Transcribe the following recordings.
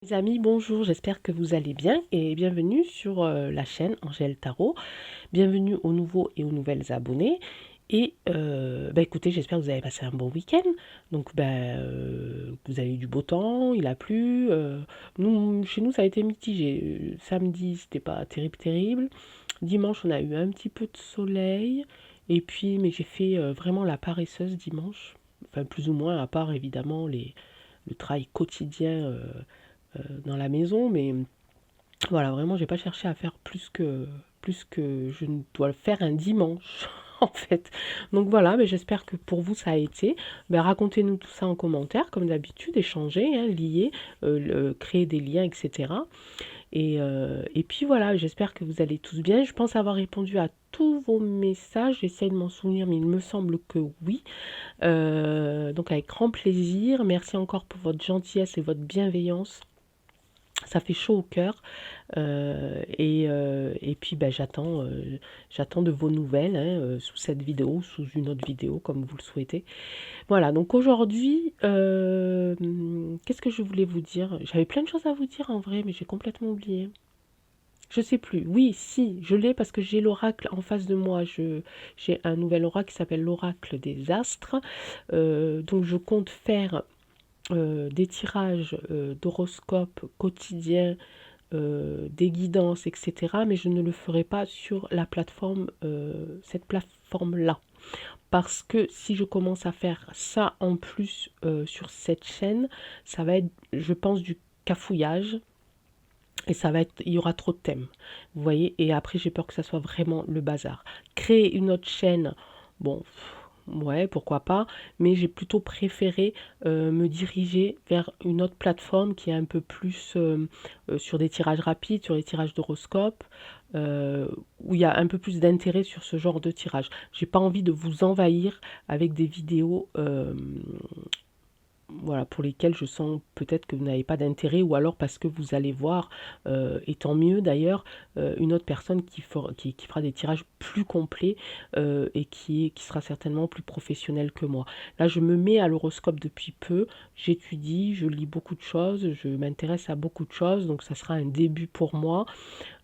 Les amis, bonjour, j'espère que vous allez bien et bienvenue sur la chaîne Angèle Tarot. Bienvenue aux nouveaux et aux nouvelles abonnés. Et écoutez, j'espère que vous avez passé un bon week-end. Donc vous avez eu du beau temps, il a plu. Chez nous, ça a été mitigé. Samedi, c'était pas terrible, terrible. Dimanche, on a eu un petit peu de soleil. Et puis, mais j'ai fait vraiment la paresseuse dimanche. Enfin, plus ou moins, à part évidemment le travail quotidien. Dans la maison, mais voilà, vraiment, j'ai pas cherché à faire plus que je ne dois le faire un dimanche. En fait. Donc voilà, mais j'espère que pour vous ça a été. Ben, racontez-nous tout ça en commentaire, comme d'habitude, échanger, hein, lier, créer des liens, etc. Et puis voilà, j'espère que vous allez tous bien. Je pense avoir répondu à tous vos messages. J'essaie de m'en souvenir, mais il me semble que oui. Donc avec grand plaisir. Merci encore pour votre gentillesse et votre bienveillance. Ça fait chaud au cœur. Et puis j'attends de vos nouvelles, hein, sous cette vidéo, sous une autre vidéo, comme vous le souhaitez. Voilà, donc aujourd'hui, qu'est-ce que je voulais vous dire? J'avais plein de choses à vous dire en vrai, mais j'ai complètement oublié. Je sais plus. Oui, si, je l'ai parce que j'ai l'oracle en face de moi. J'ai un nouvel oracle qui s'appelle l'oracle des astres. Donc je compte faire des tirages d'horoscopes quotidiens, des guidances, etc. Mais je ne le ferai pas sur la plateforme, cette plateforme-là. Parce que si je commence à faire ça en plus sur cette chaîne, ça va être, je pense, du cafouillage. Et ça va être, il y aura trop de thèmes. Vous voyez, et après j'ai peur que ça soit vraiment le bazar. Créer une autre chaîne, bon, ouais, pourquoi pas, mais j'ai plutôt préféré me diriger vers une autre plateforme qui est un peu plus sur des tirages rapides, sur les tirages d'horoscope, où il y a un peu plus d'intérêt sur ce genre de tirage. J'ai pas envie de vous envahir avec des vidéos voilà, pour lesquels je sens peut-être que vous n'avez pas d'intérêt, ou alors parce que vous allez voir, et tant mieux d'ailleurs, une autre personne qui fera des tirages plus complets, et qui sera certainement plus professionnelle que moi. Là, je me mets à l'horoscope depuis peu, j'étudie, je lis beaucoup de choses, je m'intéresse à beaucoup de choses, donc ça sera un début pour moi.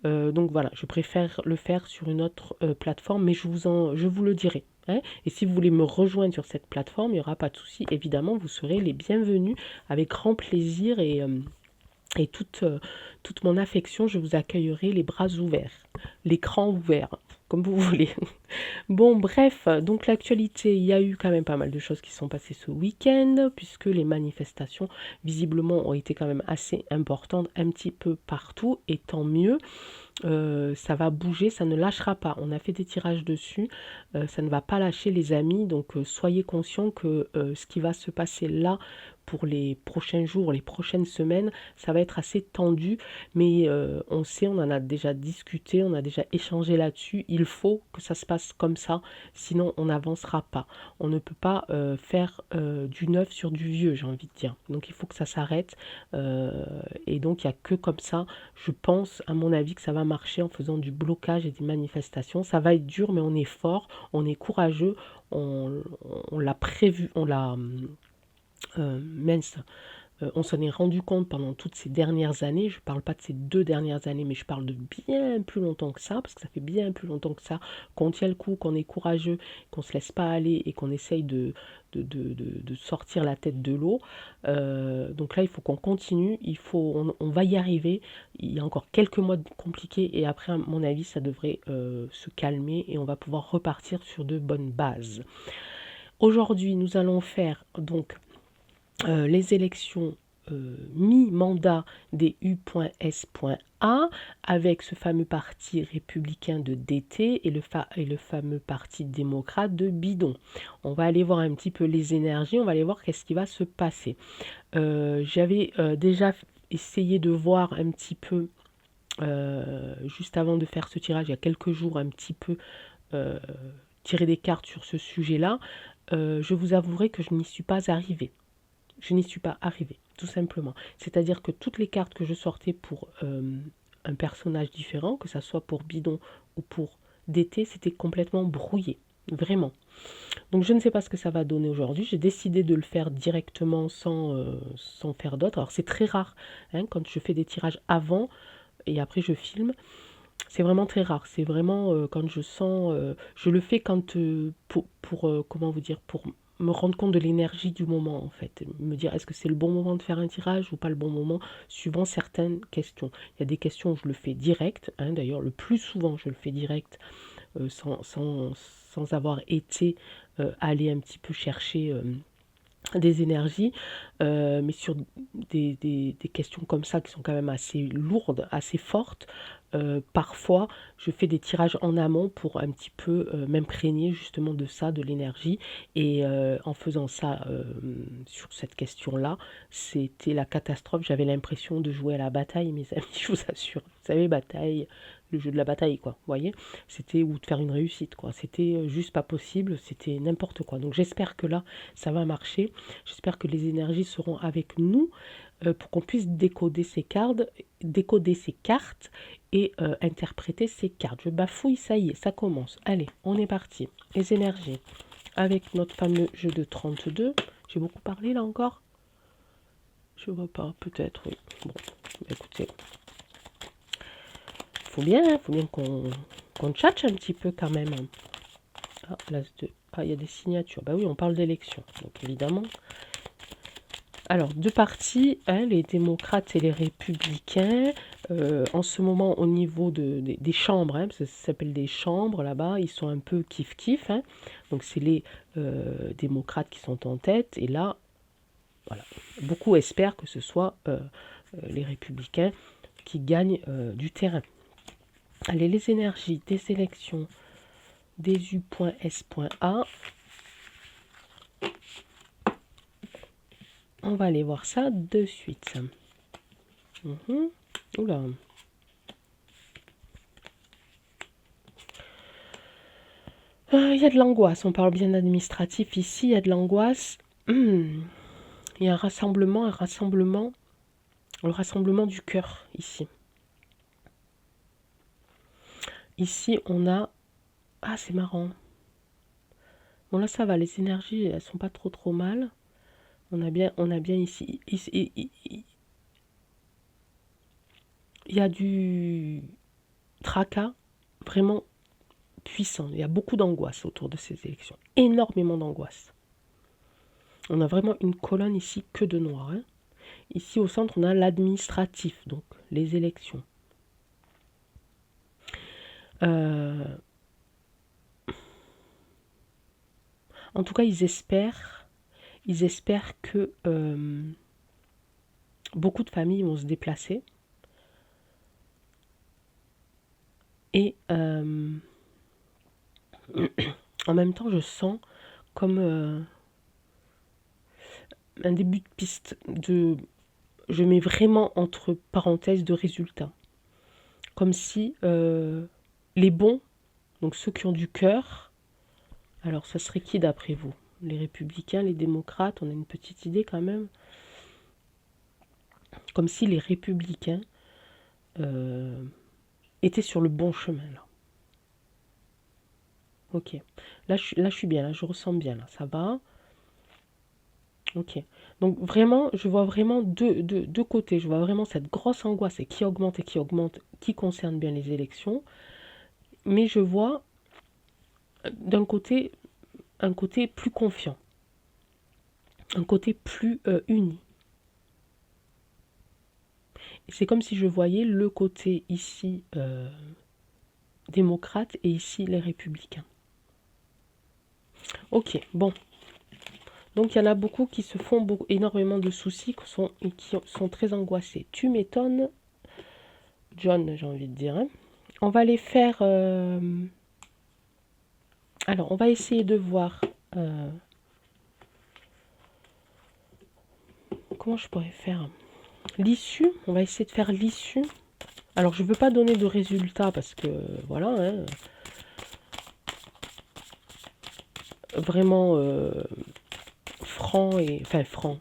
Donc voilà, je préfère le faire sur une autre plateforme, mais je vous le dirai. Hein. Et si vous voulez me rejoindre sur cette plateforme, il n'y aura pas de souci. Évidemment, vous serez les bienvenus avec grand plaisir et toute mon affection. Je vous accueillerai les bras ouverts, l'écran ouvert, comme vous voulez. Bon, bref, donc l'actualité, il y a eu quand même pas mal de choses qui sont passées ce week-end, puisque les manifestations, visiblement, ont été quand même assez importantes un petit peu partout, et tant mieux. Ça va bouger, ça ne lâchera pas. On a fait des tirages dessus, ça ne va pas lâcher les amis, donc soyez conscients que ce qui va se passer là pour les prochains jours, les prochaines semaines, ça va être assez tendu, mais on sait, on en a déjà discuté, on a déjà échangé là-dessus, il faut que ça se passe comme ça, sinon on n'avancera pas. On ne peut pas faire du neuf sur du vieux, j'ai envie de dire. Donc il faut que ça s'arrête, et donc il n'y a que comme ça, je pense, à mon avis, que ça va marcher en faisant du blocage et des manifestations. Ça va être dur, mais on est fort, on est courageux, on l'a prévu, on l'a mince. On s'en est rendu compte pendant toutes ces dernières années. Je ne parle pas de ces 2 dernières années, mais je parle de bien plus longtemps que ça, parce que ça fait bien plus longtemps que ça qu'on tient le coup, qu'on est courageux, qu'on ne se laisse pas aller et qu'on essaye de sortir la tête de l'eau. Donc là, il faut qu'on continue, on va y arriver. Il y a encore quelques mois compliqués, et après, à mon avis, ça devrait se calmer et on va pouvoir repartir sur de bonnes bases. Aujourd'hui, nous allons faire donc les élections mi-mandat des U.S.A avec ce fameux parti républicain de DT et le fameux parti démocrate de bidon. On va aller voir un petit peu les énergies, on va aller voir qu'est-ce qui va se passer. J'avais déjà essayé de voir un petit peu, juste avant de faire ce tirage, il y a quelques jours, un petit peu tirer des cartes sur ce sujet-là. Je vous avouerai que je n'y suis pas arrivée. Je n'y suis pas arrivée, tout simplement. C'est-à-dire que toutes les cartes que je sortais pour un personnage différent, que ça soit pour Bidon ou pour DT, c'était complètement brouillé. vraiment. Donc je ne sais pas ce que ça va donner aujourd'hui. J'ai décidé de le faire directement sans faire d'autre. Alors c'est très rare hein, quand je fais des tirages avant et après je filme. C'est vraiment très rare. C'est vraiment quand je sens... je le fais quand comment vous dire, pour me rendre compte de l'énergie du moment en fait. Me dire est-ce que c'est le bon moment de faire un tirage ou pas le bon moment, suivant certaines questions. Il y a des questions où je le fais direct. Hein, d'ailleurs, le plus souvent, je le fais direct sans avoir été aller un petit peu chercher des énergies, mais sur des questions comme ça qui sont quand même assez lourdes, assez fortes, parfois je fais des tirages en amont pour un petit peu m'imprégner justement de ça, de l'énergie, et en faisant ça sur cette question-là, c'était la catastrophe, j'avais l'impression de jouer à la bataille, mes amis, je vous assure, vous savez, bataille, le jeu de la bataille, quoi, vous voyez, c'était, ou de faire une réussite, quoi, c'était juste pas possible, c'était n'importe quoi, donc j'espère que là, ça va marcher. J'espère que les énergies seront avec nous pour qu'on puisse décoder ces cartes et interpréter ces cartes. Je bafouille, ça y est, ça commence. Allez, on est parti. Les énergies avec notre fameux jeu de 32. J'ai beaucoup parlé là encore? Je vois pas, peut-être, oui. Bon, écoutez, faut bien qu'on tchatche un petit peu quand même. Ah, l'as de... Ah, il y a des signatures. Bah oui, on parle d'élection. Donc évidemment, alors, deux partis, hein, les démocrates et les républicains. En ce moment, au niveau des chambres, hein, parce que ça s'appelle des chambres là-bas, ils sont un peu kiff-kiff. Hein. Donc, c'est les démocrates qui sont en tête. Et là, voilà, beaucoup espèrent que ce soit les républicains qui gagnent du terrain. Allez, les énergies des élections des U.S.A. On va aller voir ça de suite. Oula. Il y a de l'angoisse, on parle bien d'administratif ici, il y a de l'angoisse. Il y a un rassemblement, le rassemblement du cœur ici. Ici, on a... Ah, c'est marrant. Bon, là, ça va, les énergies, elles sont pas trop mal. On a bien ici... Il y a du tracas vraiment puissant. Il y a beaucoup d'angoisse autour de ces élections. Énormément d'angoisse. On a vraiment une colonne ici que de noir. Hein. Ici, au centre, on a l'administratif, donc les élections. En tout cas, ils espèrent que beaucoup de familles vont se déplacer. Et en même temps, je sens comme un début de piste je mets vraiment entre parenthèses de résultats. Comme si les bons, donc ceux qui ont du cœur, alors ça serait qui d'après vous? Les républicains, les démocrates, on a une petite idée quand même. Comme si les républicains étaient sur le bon chemin là. Ok, là je suis bien, là je ressens bien, là ça va. Ok, donc vraiment, je vois vraiment deux côtés. Je vois vraiment cette grosse angoisse et qui augmente, qui concerne bien les élections. Mais je vois d'un côté, un côté plus confiant, un côté plus uni. Et c'est comme si je voyais le côté ici démocrate et ici les républicains. Ok, bon. Donc il y en a beaucoup qui se font énormément de soucis et qui sont très angoissés. Tu m'étonnes, John, j'ai envie de dire. Hein. On va les faire... Alors, on va essayer de voir... comment je pourrais faire l'issue. On va essayer de faire l'issue. Alors, je ne veux pas donner de résultat parce que, voilà, hein, vraiment franc et... Enfin, franc.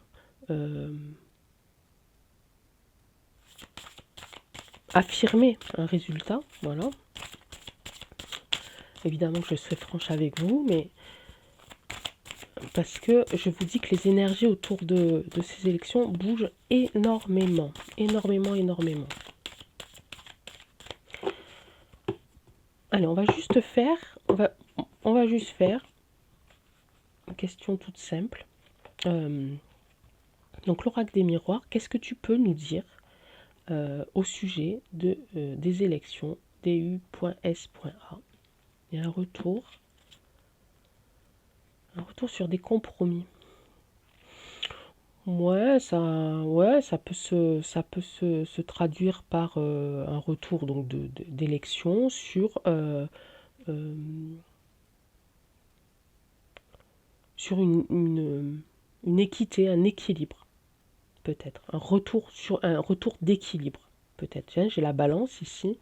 Affirmer un résultat, voilà. Évidemment que je serai franche avec vous, mais parce que je vous dis que les énergies autour de ces élections bougent énormément. Énormément, énormément. Allez, on va juste faire, on va juste faire une question toute simple. Donc l'oracle des miroirs, qu'est-ce que tu peux nous dire au sujet des élections DU.S.A? Il y a un retour sur des compromis. Ouais, ça peut se traduire par un retour donc d'élection sur une équité, un équilibre, peut-être. Un retour d'équilibre, peut-être. Tiens, j'ai la balance ici.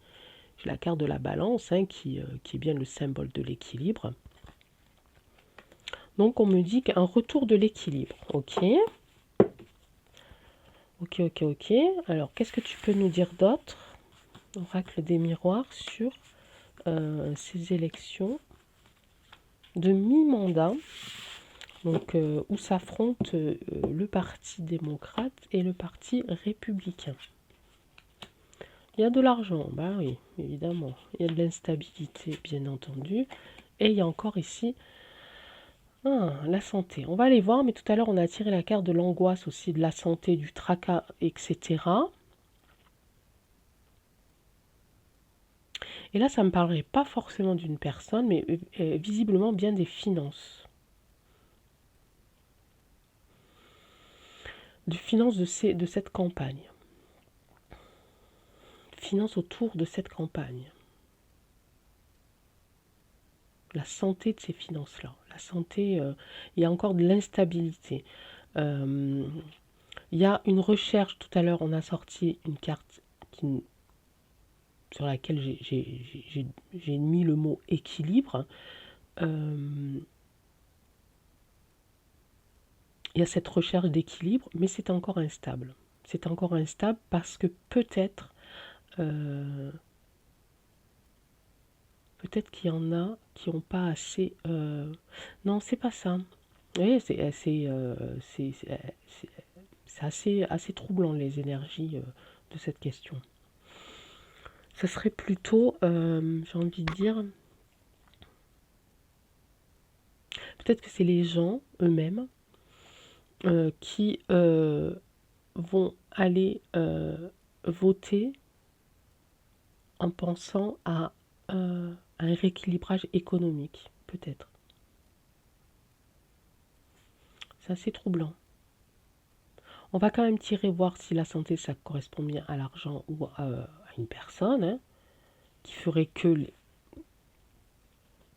J'ai la carte de la balance qui est bien le symbole de l'équilibre. Donc on me dit qu'un retour de l'équilibre. Ok. Ok. Alors, qu'est-ce que tu peux nous dire d'autre, oracle des miroirs, sur ces élections de mi-mandat, donc où s'affrontent le parti démocrate et le parti républicain. Il y a de l'argent, bah oui, évidemment. Il y a de l'instabilité, bien entendu. Et il y a encore ici la santé. On va aller voir, mais tout à l'heure, on a tiré la carte de l'angoisse aussi, de la santé, du tracas, etc. Et là, ça ne me parlerait pas forcément d'une personne, mais visiblement bien des finances. De finances de cette campagne. Finances autour de cette campagne. La santé de ces finances-là. La santé, il y a encore de l'instabilité. Il y a une recherche, tout à l'heure, on a sorti une carte sur laquelle j'ai mis le mot équilibre. Il y a cette recherche d'équilibre, mais c'est encore instable. C'est encore instable parce que peut-être qu'il y en a qui n'ont pas assez... Non, c'est pas ça. Oui, c'est assez troublant, les énergies de cette question. Ce serait plutôt, j'ai envie de dire, peut-être que c'est les gens eux-mêmes qui vont aller voter en pensant à un rééquilibrage économique, peut-être. C'est assez troublant. On va quand même tirer voir si la santé, ça correspond bien à l'argent ou à une personne, qui ferait que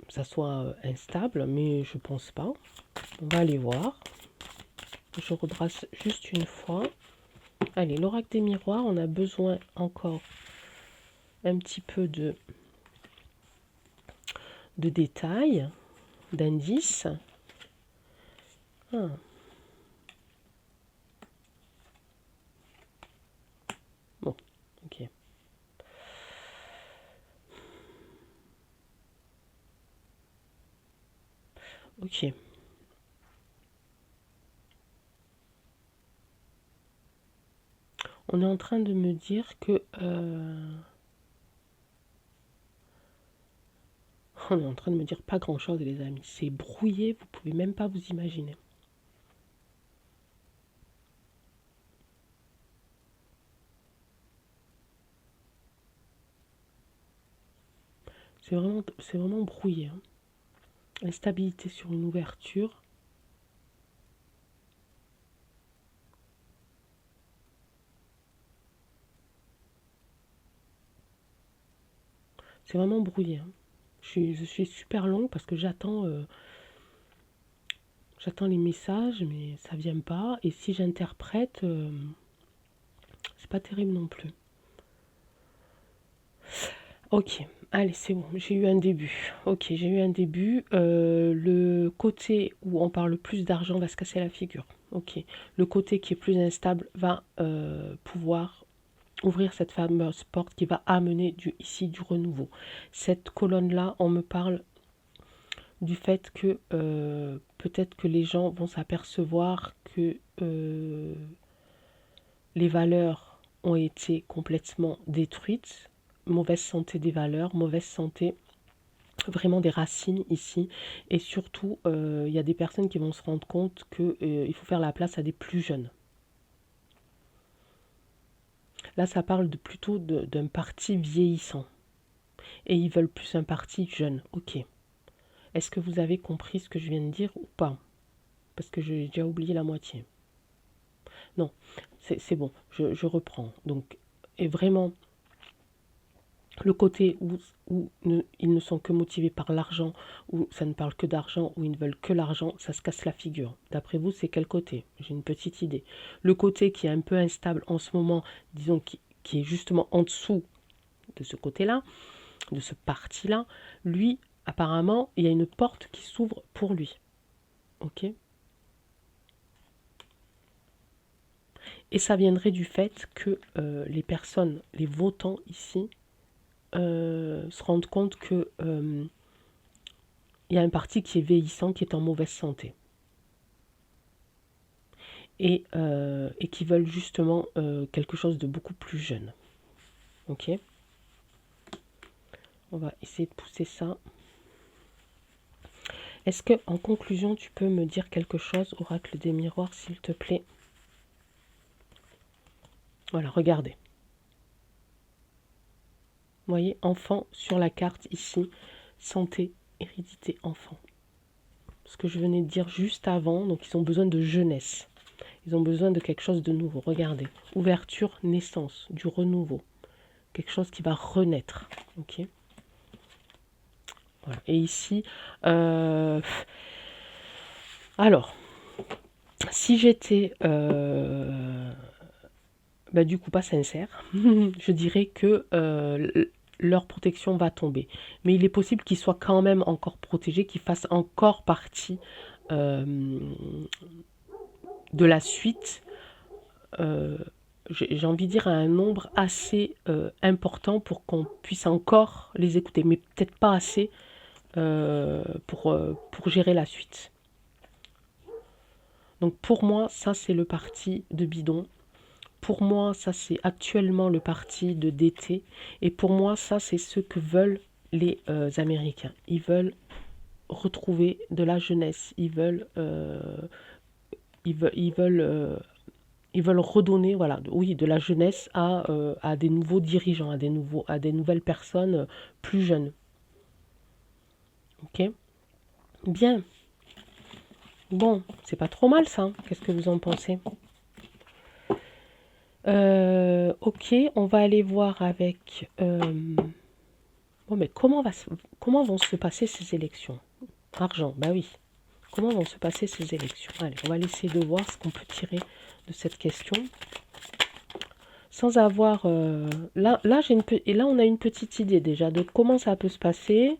ça soit instable, mais je pense pas. On va aller voir. Je rebrasse juste une fois. Allez, l'oracle des miroirs, on a besoin encore un petit peu de détails, d'indices. Bon, ok. Ok. On est en train de me dire que... on est en train de me dire pas grand-chose, les amis. C'est brouillé, vous pouvez même pas vous imaginer. C'est vraiment brouillé. Hein. Instabilité sur une ouverture. C'est vraiment brouillé. Hein. Je suis super longue parce que j'attends les messages, mais ça vient pas. Et si j'interprète, c'est pas terrible non plus. Ok, allez, c'est bon, j'ai eu un début. Ok, j'ai eu un début. Le côté où on parle plus d'argent va se casser la figure. Ok, le côté qui est plus instable va pouvoir ouvrir cette fameuse porte qui va amener ici du renouveau. Cette colonne-là, on me parle du fait que peut-être que les gens vont s'apercevoir que les valeurs ont été complètement détruites, mauvaise santé des valeurs, mauvaise santé vraiment des racines ici, et surtout il y a des personnes qui vont se rendre compte qu'il faut faire la place à des plus jeunes. Là ça parle plutôt d'un parti vieillissant, et ils veulent plus un parti jeune. Ok, est-ce que vous avez compris ce que je viens de dire ou pas? Parce que j'ai déjà oublié la moitié. Non, c'est bon, je reprends. Donc, et vraiment, le côté où ils ne sont que motivés par l'argent, où ça ne parle que d'argent, où ils ne veulent que l'argent, ça se casse la figure. D'après vous, c'est quel côté? J'ai une petite idée. Le côté qui est un peu instable en ce moment, disons qui est justement en dessous de ce côté-là, de ce parti-là, lui, apparemment, il y a une porte qui s'ouvre pour lui. Ok? Et ça viendrait du fait que les personnes, les votants ici, se rendent compte que il y a un parti qui est vieillissant, qui est en mauvaise santé. Et qui veulent justement quelque chose de beaucoup plus jeune. Ok? On va essayer de pousser ça. Est-ce que, en conclusion, tu peux me dire quelque chose, oracle des miroirs, s'il te plaît? Voilà, regardez. Vous voyez, enfant sur la carte ici, santé, hérédité, enfant. Ce que je venais de dire juste avant, donc ils ont besoin de jeunesse. Ils ont besoin de quelque chose de nouveau. Regardez, ouverture, naissance, du renouveau. Quelque chose qui va renaître. Ok. Voilà. Et ici, alors, si j'étais du coup pas sincère, je dirais que leur protection va tomber. Mais il est possible qu'ils soient quand même encore protégés, qu'ils fassent encore partie de la suite. J'ai envie de dire à un nombre assez important pour qu'on puisse encore les écouter, mais peut-être pas assez pour gérer la suite. Donc pour moi, ça c'est le parti de bidon. Pour moi, ça c'est actuellement le parti de DT. Et pour moi, ça c'est ce que veulent les Américains. Ils veulent retrouver de la jeunesse. Ils veulent redonner, voilà, oui, de la jeunesse à des nouveaux dirigeants, à des nouvelles personnes plus jeunes. Ok? Bien. Bon, c'est pas trop mal ça. Qu'est-ce que vous en pensez? Ok, on va aller voir avec... Bon, mais comment vont se passer ces élections? Argent, bah oui. Comment vont se passer ces élections? Allez, on va essayer de voir ce qu'on peut tirer de cette question. Sans avoir... là, et là, on a une petite idée déjà de comment ça peut se passer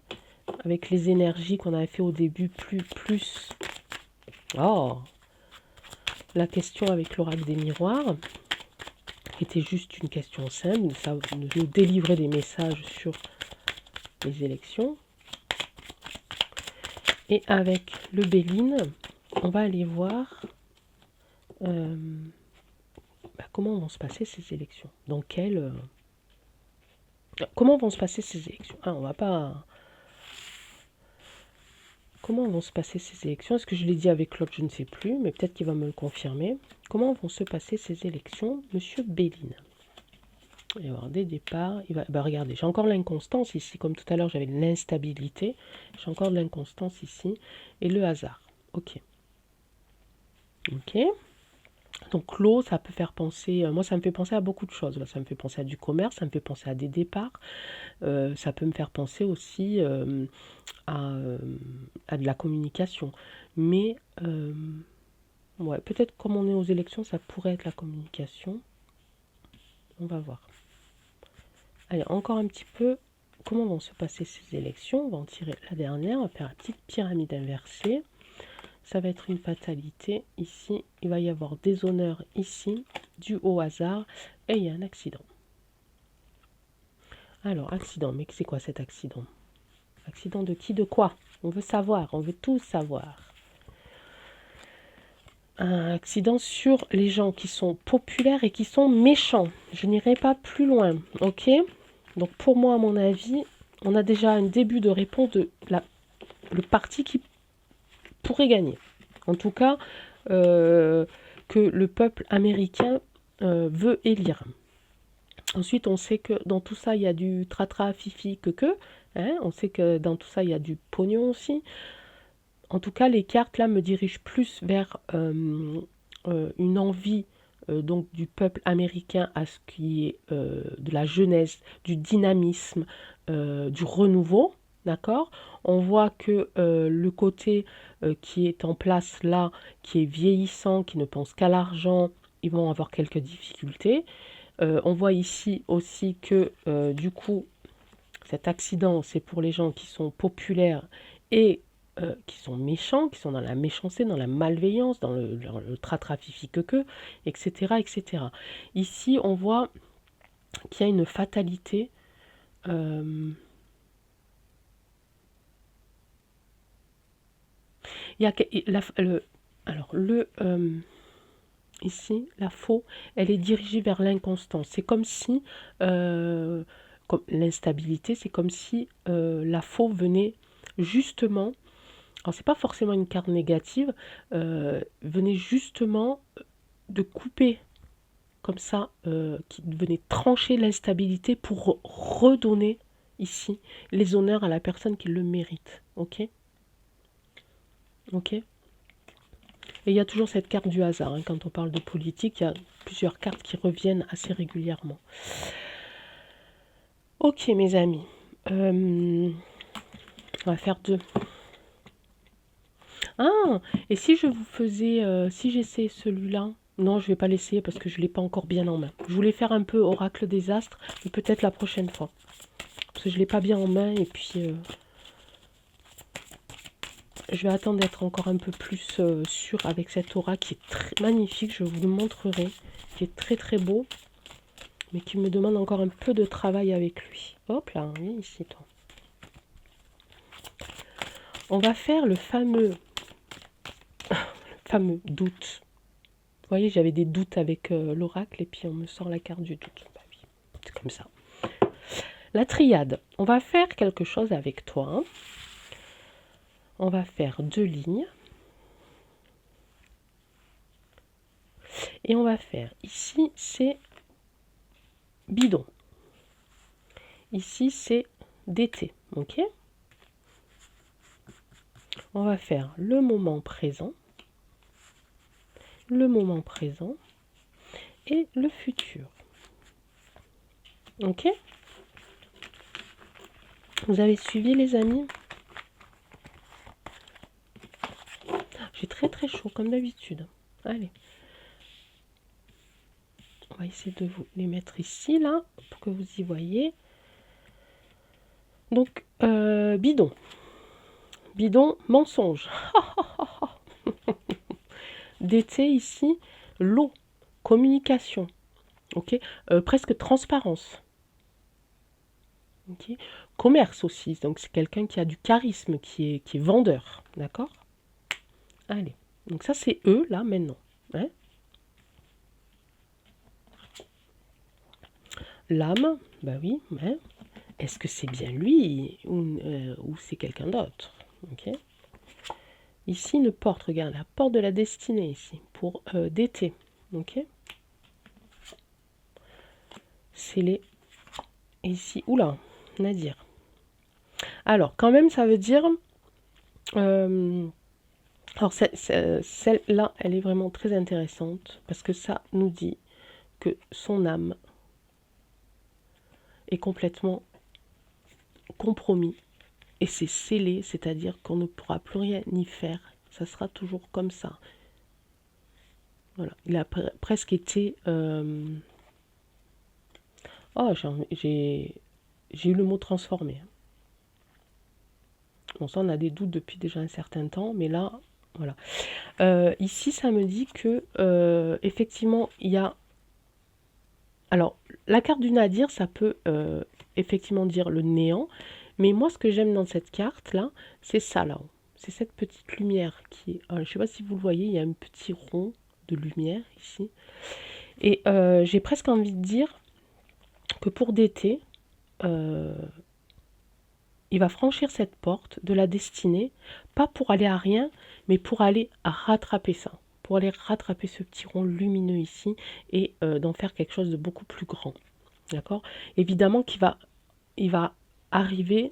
avec les énergies qu'on avait fait au début, plus... Oh, la question avec l'oracle des miroirs était juste une question simple, ça nous délivrer des messages sur les élections. Et avec le Béline, on va aller voir comment vont se passer ces élections. Dans quel comment vont se passer ces élections? On va pas... Comment vont se passer ces élections? Est-ce que je l'ai dit avec l'autre? Je ne sais plus, mais peut-être qu'il va me le confirmer. Comment vont se passer ces élections, Monsieur Béline? Il va y avoir des départs. Regardez, j'ai encore l'inconstance ici. Comme tout à l'heure, j'avais l'instabilité. J'ai encore de l'inconstance ici. Et le hasard. Ok. Ok. Donc l'eau, ça peut faire penser... moi, ça me fait penser à beaucoup de choses. Ça me fait penser à du commerce, ça me fait penser à des départs. Ça peut me faire penser aussi à de la communication. Mais, ouais, peut-être comme on est aux élections, ça pourrait être la communication. On va voir. Allez, encore un petit peu. Comment vont se passer ces élections? On va en tirer la dernière. On va faire la petite pyramide inversée. Ça va être une fatalité. Ici, il va y avoir des honneurs ici, dû au hasard. Et il y a un accident. Alors, accident. Mais c'est quoi cet accident? Accident de qui? De quoi? On veut savoir, on veut tout savoir. Un accident sur les gens qui sont populaires et qui sont méchants. Je n'irai pas plus loin, ok? Donc pour moi, à mon avis, on a déjà un début de réponse de le parti qui pourrait gagner. En tout cas, que le peuple américain veut élire. Ensuite, on sait que dans tout ça, il y a du tratra, fifi, hein. On sait que dans tout ça, il y a du pognon aussi. En tout cas, les cartes là me dirigent plus vers une envie donc du peuple américain à ce qui est de la jeunesse, du dynamisme, du renouveau, d'accord? On voit que le côté qui est en place là, qui est vieillissant, qui ne pense qu'à l'argent, ils vont avoir quelques difficultés. On voit ici aussi que du coup, cet accident, c'est pour les gens qui sont populaires et qui sont méchants, qui sont dans la méchanceté, dans la malveillance, dans le tra-tra-fifi etc., etc. Ici, on voit qu'il y a une fatalité. Il y a ici, la faux, elle est dirigée vers l'inconstance. C'est comme si, comme l'instabilité, c'est comme si la faux venait justement, alors c'est pas forcément une carte négative, venait justement de couper comme ça, qui venait trancher l'instabilité pour redonner ici les honneurs à la personne qui le mérite. Ok? Ok? Et il y a toujours cette carte du hasard. Hein. Quand on parle de politique, il y a plusieurs cartes qui reviennent assez régulièrement. Ok, mes amis. On va faire 2. Ah, et si je vous faisais... si j'essaie celui-là... Non, je ne vais pas l'essayer parce que je ne l'ai pas encore bien en main. Je voulais faire un peu oracle des astres, mais peut-être la prochaine fois. Parce que je ne l'ai pas bien en main et puis... je vais attendre d'être encore un peu plus sûre avec cet aura qui est très magnifique. Je vous le montrerai. Qui est très très beau. Mais qui me demande encore un peu de travail avec lui. Hop là, viens ici toi. On va faire le fameux doute. Vous voyez, j'avais des doutes avec l'oracle et puis on me sort la carte du doute. Bah oui, c'est comme ça. La triade. On va faire quelque chose avec toi. Hein. On va faire 2 lignes. Et on va faire, ici c'est bidon. Ici c'est d'été, ok? On va faire le moment présent et le futur. Ok? Vous avez suivi les amis? J'ai très très chaud comme d'habitude. Allez. On va essayer de vous les mettre ici, là, pour que vous y voyez. Donc, bidon. Bidon, mensonge. D'été ici, l'eau, communication. Ok, presque transparence. Ok, commerce aussi. Donc, c'est quelqu'un qui a du charisme, qui est vendeur. D'accord? Allez. Donc, ça, c'est eux, là, maintenant. Hein? L'âme, bah oui, hein. Est-ce que c'est bien lui ou c'est quelqu'un d'autre? Ok. Ici, une porte, regarde, la porte de la destinée, ici, pour d'été. Ok. Scellé. Et ici, oula, Nadir. Alors, quand même, ça veut dire... alors, celle-là, elle est vraiment très intéressante, parce que ça nous dit que son âme est complètement compromis et c'est scellé, c'est-à-dire qu'on ne pourra plus rien y faire. Ça sera toujours comme ça. Voilà, il a presque été... Oh, j'ai eu le mot transformé. Bon, ça, on a des doutes depuis déjà un certain temps, mais là, voilà. Ici, ça me dit que, effectivement, il y a... Alors, la carte du Nadir, ça peut effectivement dire le néant, Mais moi, ce que j'aime dans cette carte-là, c'est ça, là-haut. C'est cette petite lumière qui est... je ne sais pas si vous le voyez, il y a un petit rond de lumière ici. Et j'ai presque envie de dire que pour d'été, il va franchir cette porte de la destinée, pas pour aller à rien, mais pour aller à rattraper ça. Pour aller rattraper ce petit rond lumineux ici et d'en faire quelque chose de beaucoup plus grand. D'accord? Évidemment il va arriver,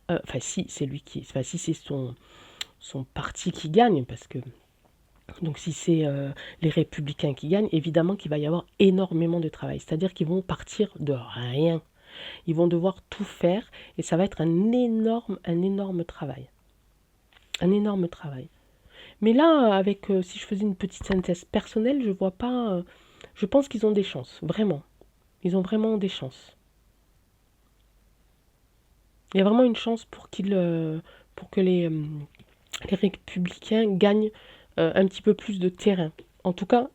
enfin si c'est lui qui, enfin si c'est son parti qui gagne, parce que donc si c'est les républicains qui gagnent, évidemment qu'il va y avoir énormément de travail. C'est-à-dire qu'ils vont partir de rien. Ils vont devoir tout faire et ça va être un énorme travail. Un énorme travail. Mais là, avec si je faisais une petite synthèse personnelle, je vois pas. Je pense qu'ils ont des chances, vraiment. Ils ont vraiment des chances. Il y a vraiment une chance pour pour que les républicains gagnent un petit peu plus de terrain. En tout cas,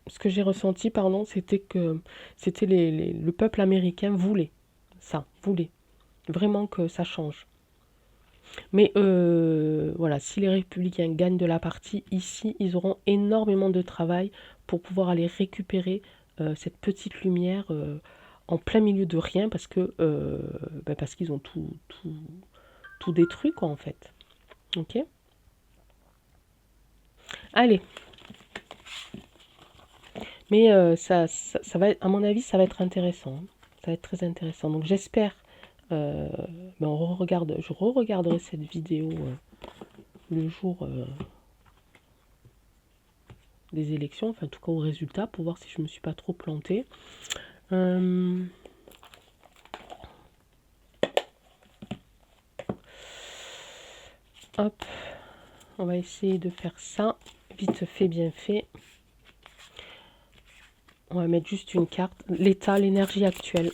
ce que j'ai ressenti, pardon, c'était que c'était le peuple américain voulait ça, voulait vraiment que ça change. Mais voilà, si les républicains gagnent de la partie, ici, ils auront énormément de travail pour pouvoir aller récupérer cette petite lumière en plein milieu de rien parce qu'ils ont tout détruit, quoi, en fait. Ok. Allez. Mais ça va être, à mon avis, ça va être intéressant. Ça va être très intéressant. Donc j'espère. Ben je re-regarderai cette vidéo le jour des élections, enfin en tout cas au résultat, pour voir si je me suis pas trop plantée. Hop, on va essayer de faire ça, vite fait, bien fait. On va mettre juste une carte, l'état, l'énergie actuelle.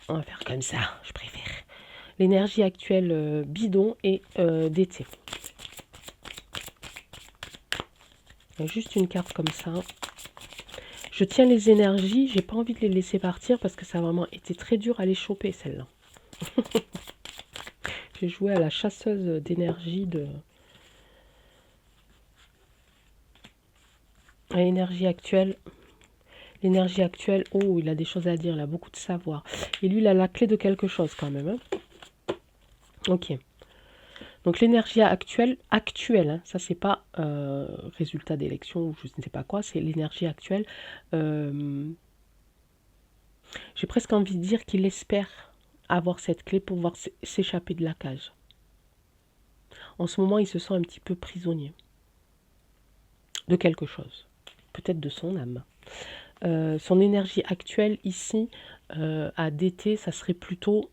On va faire comme ça, je préfère. L'énergie actuelle bidon et d'été. Juste une carte comme ça. Je tiens les énergies, j'ai pas envie de les laisser partir parce que ça a vraiment été très dur à les choper, celle-là. J'ai joué à la chasseuse d'énergie de... L'énergie actuelle. L'énergie actuelle, oh, il a des choses à dire, il a beaucoup de savoir. Et lui, il a la clé de quelque chose quand même. Hein. Ok. Donc l'énergie actuelle, hein, ça c'est pas résultat d'élection ou je ne sais pas quoi, c'est l'énergie actuelle. J'ai presque envie de dire qu'il espère avoir cette clé pour pouvoir s'échapper de la cage. En ce moment, il se sent un petit peu prisonnier de quelque chose, peut-être de son âme. Son énergie actuelle ici, à d'été, ça serait plutôt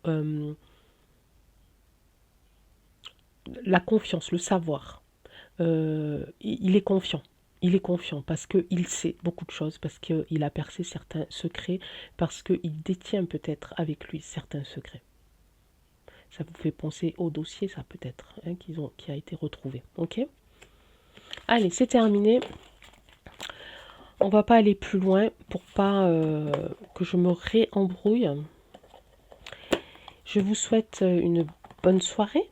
la confiance, le savoir. Il est confiant. Il est confiant parce qu'il sait beaucoup de choses, parce qu'il a percé certains secrets, parce qu'il détient peut-être avec lui certains secrets. Ça vous fait penser au dossier, ça peut-être, hein, qui a été retrouvé. Ok. Allez, c'est terminé. On va pas aller plus loin pour pas que je me réembrouille. Je vous souhaite une bonne soirée.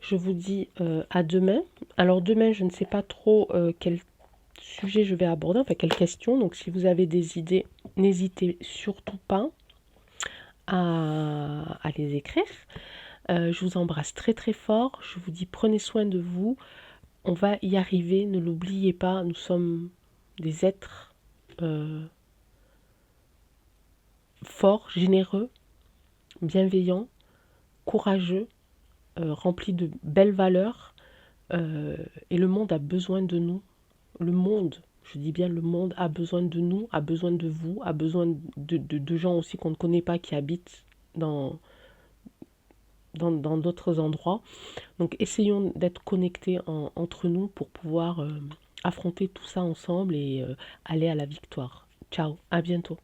Je vous dis à demain. Alors demain, je ne sais pas trop quel sujet je vais aborder, enfin quelles questions. Donc si vous avez des idées, n'hésitez surtout pas à les écrire. Je vous embrasse très très fort. Je vous dis prenez soin de vous. On va y arriver, ne l'oubliez pas. Nous sommes des êtres forts, généreux, bienveillants, courageux, remplis de belles valeurs. Et le monde a besoin de nous. Le monde, je dis bien le monde, a besoin de nous, a besoin de vous, a besoin de gens aussi qu'on ne connaît pas qui habitent dans d'autres endroits. Donc essayons d'être connectés entre nous pour pouvoir affronter tout ça ensemble et aller à la victoire. Ciao, à bientôt.